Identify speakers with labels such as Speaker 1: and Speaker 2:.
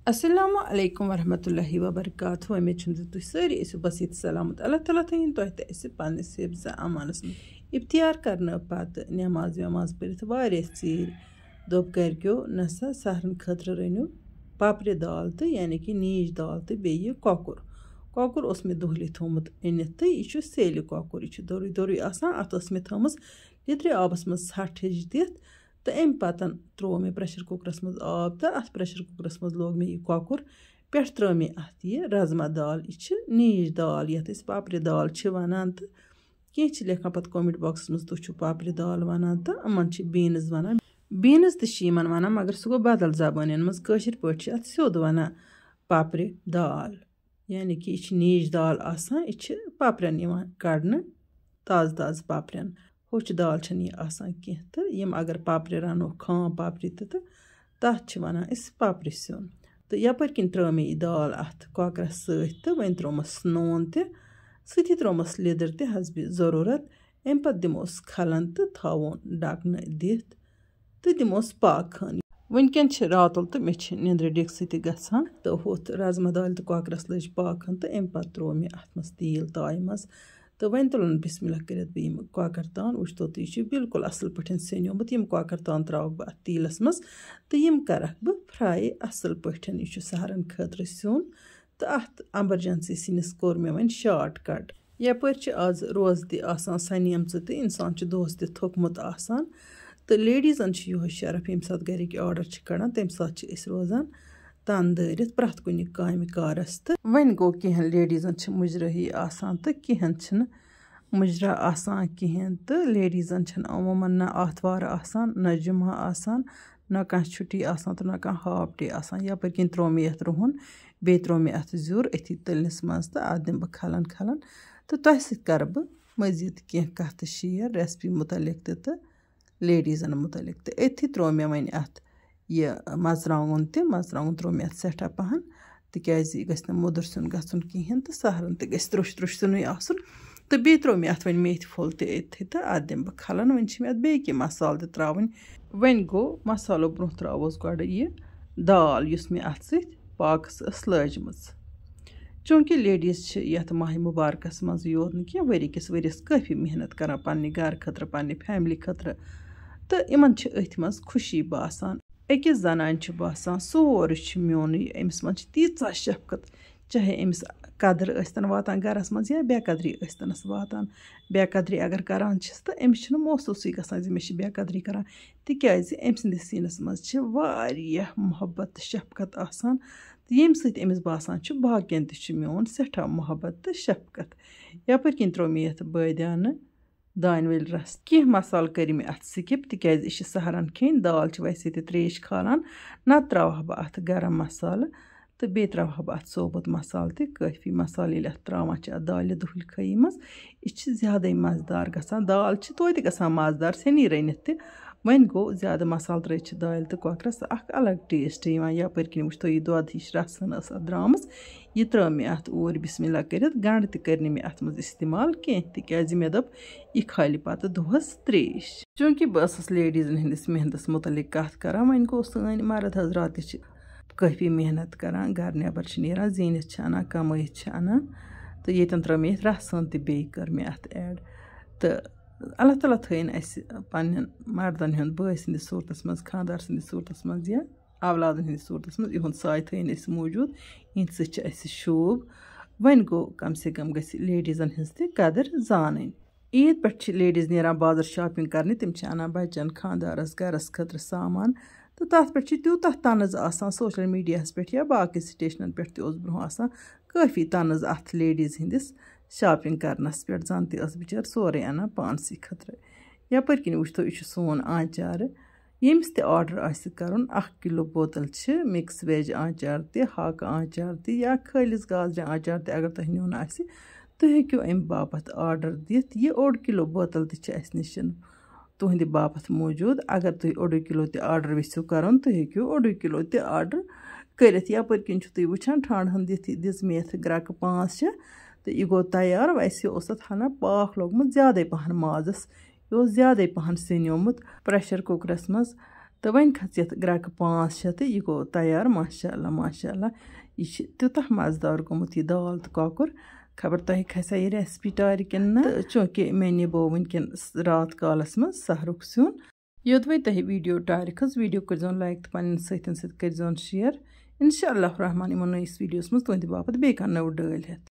Speaker 1: Assalamu alaikum warahmatullahi wabarakatuh. Ummid chum tu sari isu basit salamat Allah taala thain to ite isi pannis sebza amanas iftiyar karna pat namaz parit variyah tsir dob gargyo nasa sahran khatra renu papri dal te yani ki niş dal te beyi kokur os me duhli thomut enit te ichu seli kokur ichu doru asan atas me thomus litre abas mas 60 hjdit तो अम पतन throw मे pressure कुकरस मज आब तो अत pressure कुकरस मज लोग मे कॉकुर पे throw मे अत यह राजमा दाल यह नीज दाल ये पापरी दाल वनान तो कह लेखान पे कमेंट बॉक्स मज तुम पापरी दाल वनान तो अमन बीन्स वनान बीन्स तमन वनान मगर सह गो बदल जबान मज कशर पे अत सोद वनान पापरी दाल यानी कि यह नीज दाल आसान यह पापरन कड़न ताज पापरन होच दाल आसान कह तो यम अगर पापरे रनो खाम पापरी तथ वनान पापरी सिन तो यपर किन त्रो मे दाल अत कॉकरस सत तो वन त्रोमस नून ती त्रोमस लिदर ते हसबी ज़रूरत अम पे दिमोस खलन तो थवन डकन दिथ तो दिमोस पाक खान वनकन रातुल तो मे निंद्र डिग सत गसान तो होत राजमा दाल तो कॉकरस लज पाक खान तो अम पे त्रो मे अत मज तील ताय मज तो वन तुलन बिस्मिल्लाह कर बह कॉकर तान वो तो यह बिल्कुल असल पे सनोमुत यम कॉकर तान त्रावक बह तीलस मज तो यम करक बह फ्राई असल पे यह सहरन खतर सिन तो अत एमरजेंसी सिनिस कोर मे वन शार्ट कट यपर आज रोज तसान सनियम तो इंसान दोस थोकमुत आसान तो लेडीजन यह शरफ यम सात गरिक ऑर्डर कड़ान तम सात रोजान तन दरित प्रथ कुन काम कारस तो वन गो कह लेडीजन मुजरही आसान तो कहें मुजरा आसान कहें तो लेडीजन अमूमन न आतवार आसान न जुम्मा आसान न कह छुट्टी आसान तो न कह हाफ डे आसान यपर किन त्रो मे अत रुहन बे त्रो मे अत जुर अथी तलनिस मज तो अत दिम बह खलन तो तह सर बह मजीद कह कत शेयर रेसिपी मुतलिक तो लेडीजन मुतलिक तो अथी त्रो मे वन अत यह मजरावन त्रो मे अत सठा पहन तिकाज यह गस मुदुर सुन गसन कहें तो सहरन तो गस त्रुश सुन आसन तो बे त्रो मे अत वन मेथी फुल तथि तो अत दिम बह खलन वन मे अत बे कह मसाल त्रावन वन गो मसालो ब्रोह त्रोस गो यह दाल युस मे अत सत पाकस लजम चूँकि लेडीज यथ माह मुबारकस मज योत न वरी किस वरिस काफ़ी मेहनत करान पन्ने घर खतर पन्ने फैमिली खतर तो इमन अथ मज खुशी बासान अकिस जनान बासान सोर म्योन अमिस मज तीचा शफकत चाहे अमिस कदर स्तन वातान गरस मज या बेकदरी स्तनस वातान बेकदरी अगर करान तो अमिस महसूस गसान मे बेकदरी करान तिकाज अम सिंदिस सीनस मज वारियाह मोहब्बत शफकत आसान यम समिस बासान बाकियन मोन सठा मोहब्बत तो शफकत यपर किन त्रो मे यथ बदियान दान वल रस कह मसाल कर मे अत स्किप तिकाज यह सहरन खेन दाल वैसे त्रेश खालान न त्रा बह अत गरम मसाल तो बे त्रा बह अत सोबत मसाल काफ़ी मसाल ये अत त्रावान दाल दुहल खई मज यह ज्यादा मज़ेदार गसान दाल तोत गसान मज़ेदार सनी रनित वन गो ज्यादा मसाल त्रे दाल तो कॉकरस अलग टेस्ट यपर किन वो यह दौद हिश रसन अत द्राम यह त्रा मे अत और बिस्मिल्लाह कर गंड तर मे अत मज इस्तेमाल कह तिकाज मे दप यह खाली पत दोहस त्रेश चूँकि बस लेडीजन हंदिस मेहनतस मुतलिक कत करान वन गो सन मर्द हजरात काफ़ी मेहनत करान घर नबर नीरान जीनित अनान कमाइत अनान तो यन त्रा मे रसन तो बे कर मे अत ऐड तो अल्लाह ताला थन पन्न मर्दन हुंद बॉय सन्दस सूरतस मज खानदार सन्दस सूरतस मज या औलादन हंदिस सूरतस मज इहुंद साय थन मौजूद इन शूब वन गो कम से कम गस लेडीजन हंस कदर जान ईद पे लेडीज नेरान बाजार शॉपिंग करने तम अनान बच्चन खानदारस गरस खतर सामान तो तथ पे तूत तनज आसान सोशल मीडिया पे या बाकी स्टेशन पे ब्रोह आसान काफ़ी तनज अत लेडीज हंदिस शॉपिंग करनस पे जन तस बिचार सोरे अनान पानसी खतर यपर किन वो यह सोन आचार यमिस ऑर्डर करन 1 किलो बोतल मिक्स वेज आचार हक आचार या खालिस गाजर आचार अगर तुम नुन तुम हेक्यो अम बापत ऑर्डर दित यह 1 किलो बोतल निश तुहंद बापत मौजूद अगर तुम 1 किलो ऑर्डर वेसो कर तुम हेक्यो 1 किलो ऑर्डर कर यपर किन तुम वुचान ठंड दिज मे ग्रक 5-6 तो यह गो तैयार वैसे हना पाक लोगमुत ज्यादा पहन माजस यह ज्यादा पहन सनोमुत प्रेशर कुकरस मज तो वहीं खच यथ ग्रैकह 5-6 तो यह गो तैयार माशाअल्लाह माशाअल्लाह। यह तूतः मज़ेदार गोमुत यह दाल तो कॉकर। खबर तुह खसा यह रेसिपी टार किन ना चूंकि मे निबो वनकन रात कालस मज सहरुक सुन। योदवे तुह वीडियो टार खस वीडियो कर लाइक तो पन्न सतन कर शेयर। इंशाअल्लाह रहमान इमो नईस वीडियोस मज तुंद बापत बे नव डल हेत।